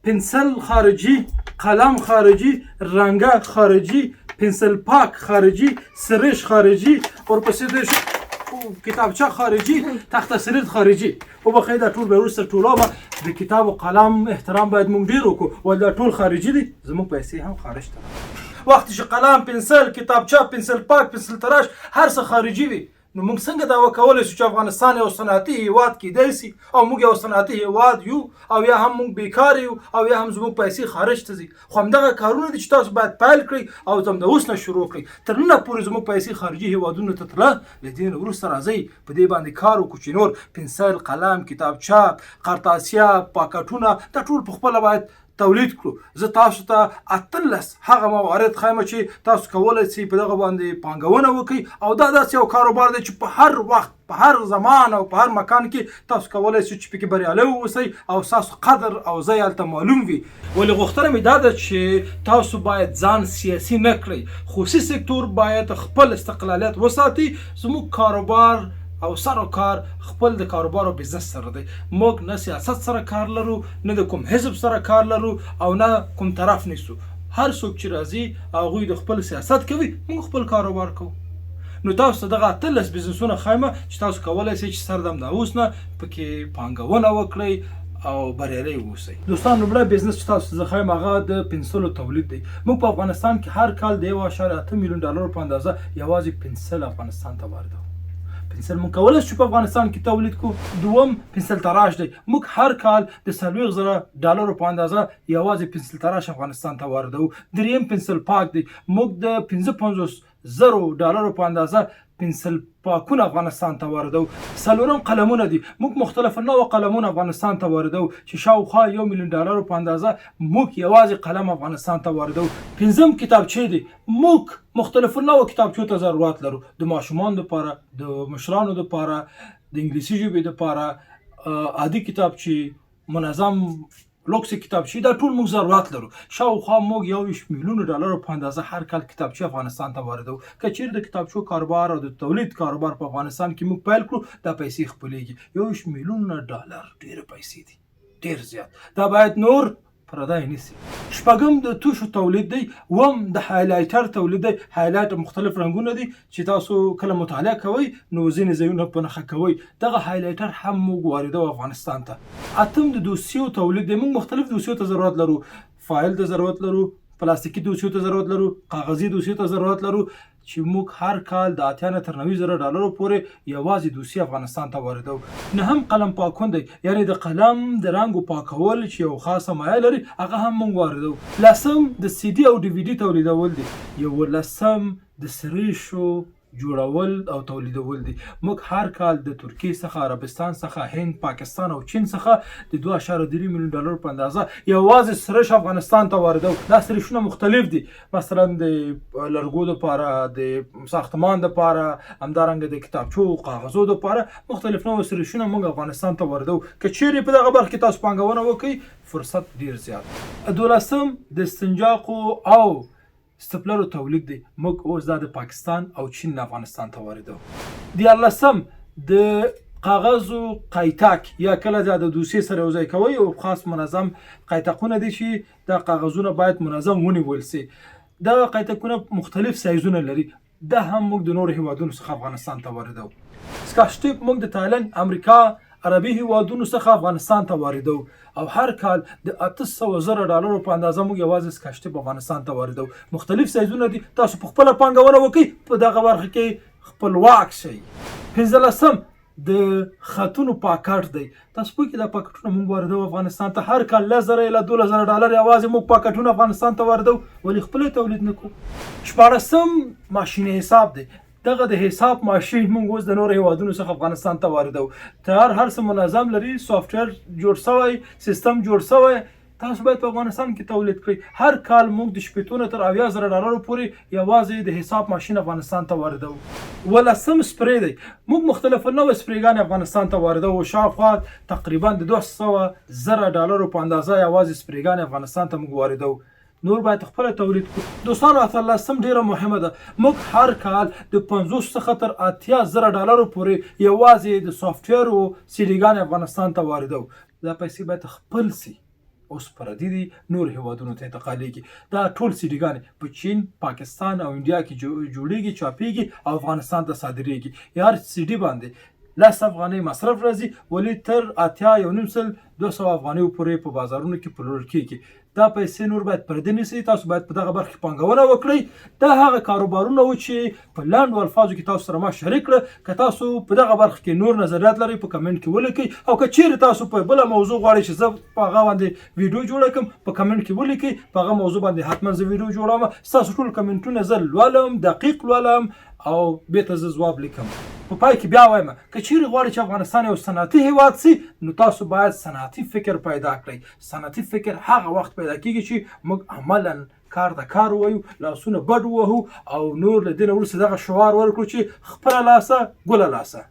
پنسل خارجي، قلم خارجي، رنګه خارجي، پنسل پاک خارجي، سرش خارجي، ورپسې د کتابچه خارجي، تخته سرید خارجي. وبخښئ دا ټول به وروسته ټولومه. د کتاب او قلم احترام باید موږ ډېر وکړو، ولې دا ټول خارجي دي، زموږ پیسې هم خارج ته. وخت چې قلم، پنسل، کتابچه، پنسل پاک، پنسل تراش هر څه خارجي وي، نو موږ څنګه دا وکولی شو چې افغانستان یو صنعتي هیواد کیدای شي، او موږ یو صنعتي هیواد یو، او یا هم موږ بیکار یو، او یا هم زموږ پیسې خارج ته ځي. خو همدغه کارونه دي چې تاسو باید پیل کړئ او هم د اوس نه شروع کړئ. تر ننه پورې زموږ پیسې خارجي هیوادونو ته تله، له دې نه وروسته راځئ په دې باندې کار وکړو چې نور پنسل، قلم، کتابچه، قرطاسیه، پاکټونه دا ټول په خپله باید تولید کړو. زه تاسو ته 18 هغه موارد ښیم چې تاسو کولی شئ په دغه باندې پانګونه وکړئ، او دا داسې یو کاروبار دی چې په هر وخت، په هر زمان او په هر مکان کې تاسو کولی شئ چې پکې بریالی واوسئ او ستاسو قدر او ځای هلته معلوم وي. ولې غوښتنه مې دا ده چې تاسو باید ځان سیاسي نه کړئ. خصوصي سکتور باید خپل استقلالیت وساتي. زموږ کاروبار او سر و کار خپل د کاروبار او بزنس سره دی. موږ نه سیاست سره کار لرو، نه د کوم حزب سره کار لرو، او نه کوم طرف نیسو. هر څوک چې راځي هغوی د خپل سیاست کوي، موږ خپل کاروبار کوو. نو تاسو ته دغه 18 بزنسونه ښیمه چې تاسو کولی شئ چې سردم د اوس نه پکې پانګونه وکړئ او بریالی واوسئ. دوستان، لومړی بزنس چې تاسو ته زه ښیم هغه د پنسلو تولید دی. موږ په افغانستان کې هر کال د 1.8 میلیون ډالرو په اندازه یوازې پنسل افغانستان ته واردوو. پنسل موږ کولی شو په افغانستان کې تولید کړو. دوم پنسل تراش دی. موږ هر کال د 40,000 ډالرو په اندازه یوازې پنسل تراش افغانستان ته واردوو. دریم پنسل پاک دی. موږ د 55,000 ډالرو په اندازه پنسل پاکونه افغانستان ته واردوو. څلورم قلمونه دي. موږ مختلف نوع قلمونه افغانستان ته واردوو چې شاوخوا 1 میلیون ډالرو په اندازه موږ یوازې قلم افغانستان ته واردوو. پنځم کتابچې دي. موږ مختلف نوع کتابچو ته ضرورت لرو، د ماشومانو لپاره، د مشرانو لپاره، د انګلیسي ژبې لپاره، عادي کتابچې، منظم لوکس کتابچې، دا ټول موږ ضرورت لرو. شاوخوا موږ 21 میلیون ډالرو په اندازه هر کال کتابچې افغانستان ته واردوو. که چیرې د کتابچو کاروبار او د تولید کاروبار په افغانستان کې موږ پیل کړو، دا پیسې خپلېږي. 21 میلیون ډالر ډېرې پیسې دي، ډېر زیات. دا باید نور پردی نیسي. شپږم د توشو تولید دی. اووم د هایلایټر تولید دی. هایلایټر مختلف رنګونه دي چې تاسو کله مطالعه کوئ نو ځینې ځایونه په نښه کوئ. دغه هایلایټر هم موږ واردوو افغانستان ته. اتم د دوسیو تولید دی. موږ مختلف دوسیو ته ضرورت لرو. فایل ته ضرورت لرو، پلاستیکي دوسیو ته ضرورت لرو، کاغذي دوسیو ته ضرورت لرو، چې موږ هر کال د 80 نه تر 90,000 ډالرو پورې یوازې دوسي افغانستان ته واردوو. نهم قلم پاکون دی. یعنې د قلم د رنګو پاکول چې یو خاصه مایع لري، هغه هم موږ واردوو. لسم د CD او DVD تولیدول دي. 11 د سریشو جوړول او تولیدول دي. موږ هر کال د ترکیې څخه، عربستان څخه، هند، پاکستان او چین څخه د 2.3 میلیون ډالرو په اندازه یوازې سرش افغانستان ته واردوو. دا سرشونه مختلف دي، مثلا د لرګو دپاره، د ساختمان دپاره، همدارنګه د کتابچو کاغذو دپاره مختلف نوع سرشونه موږ افغانستان ته واردوو. که چیرې په دغه برخه کې تاسو پانګونه وکړئ، فرصت ډیر زیات. 12 د استنجاقو او سټپلرو تولید دی. موږ اوس دا د پاکستان او چین افغانستان ته واردوو. 14 د کاغذو قیتاک، یا کله دا د دوسیې سره یوځای کوئ او خاص منظم قیتاقونه دي چې دا کاغذونه باید منظم ونیول سي. دا قیتاقونه مختلف سایزونه لري. دا هم موږ د نورو هیوادونو څخه افغانستان ته واردوو. سکاچ ټیپ موږ د تایلند، امریکا، عربي هیوادونو څخه افغانستان ته واردوو. او هر کال د 800,000 ډالرو په اندازه موږ یوازې سکاچ ټیپ افغانستان ته واردوو. مختلف سایزونه دي. تاسو په خپله پانګونه وکړئ، په دغه برخه کې خپلواک شئ. 15 د خطونو پاکټ دی. تاسو پوهېږئ دا پاکټونه موږ واردوو افغانستان ته. هر کال 10,000 الی 12,000 ډالر یوازې موږ پاکټونه افغانستان ته واردوو. ولې خپله تولید نه کړو؟ 14 ماشین حساب دی. دغه د حساب ماشین موږ اوس د نورو هیوادونو څخه افغانستان ته واردوو. تیار هر څه منظم لري، سافټویر جوړ شوی، سیستم جوړ شوی. تاسو باید په افغانستان کې تولید کړئ. هر کال موږ د 80 تر 80,000 ډالرو پورې یوازې د حساب ماشین افغانستان ته واردوو. 18 سپری دی. موږ مختلف نوع سپریګانې افغانستان ته واردوو. شاوخوا تقریبا د 200,000 ډالرو په اندازه یوازې سپریګانې افغانستان ته موږ واردوو. نور باید خپل تولید کړو. دوستانو، 18 ډیره مهمه ده. موږ هر کال د 50 څخه تر 80,000 ډالرو پورې یوازې د سافټویر او سیډیګانې افغانستان ته واردوو. دا پیسې باید خپل سي، اوس پردي دي نور هیوادونو ته انتقالیږي دا ټول سي ډي ګانې په چین پاکستان او انډیا کې جوړیږي چاپیږي او افغانستان ته صادریږي یار سي ډي باندې 10 افغانۍ مصرف راځي ولې تر 200 افغانۍ پورې په بازارونو کې پلورل کیږي دا پیسې نور باید پردي نشي تاسو باید په دغه برخه کې پانګونه وکړئ دا هغه کاروبارونه و چې په لاندو الفاظو کې تاسو سره ما شریک کړه که تاسو په دغه برخه کې نور نظریات لرئ په کمنټ کې ولیکئ او که چیرې تاسو په بل موضوع غواړئ چې زه په هغه باندې ویډیو جوړ کړم په کمنټ کې ولیکئ په هغه موضوع باندې حتما زه ویډیو جوړوم تاسو ټول کمنټونه زه لولم دقیق لولم او بیرته زه ځواب لیکم په پای کې بیا وایم که چیرې غواړئ چې افغانستان یو صنعتي هیواد سي نو تاسو باید صنعتي فکر پیدا کړئ صنعتي فکر هغه وخت پیدا کیږي چې موږ عملا کار د کار وایو لاسونه بډ وهو او نور له دې نه وروسته دغه شعار ورکړو چې خپله لاسه ګله لاسه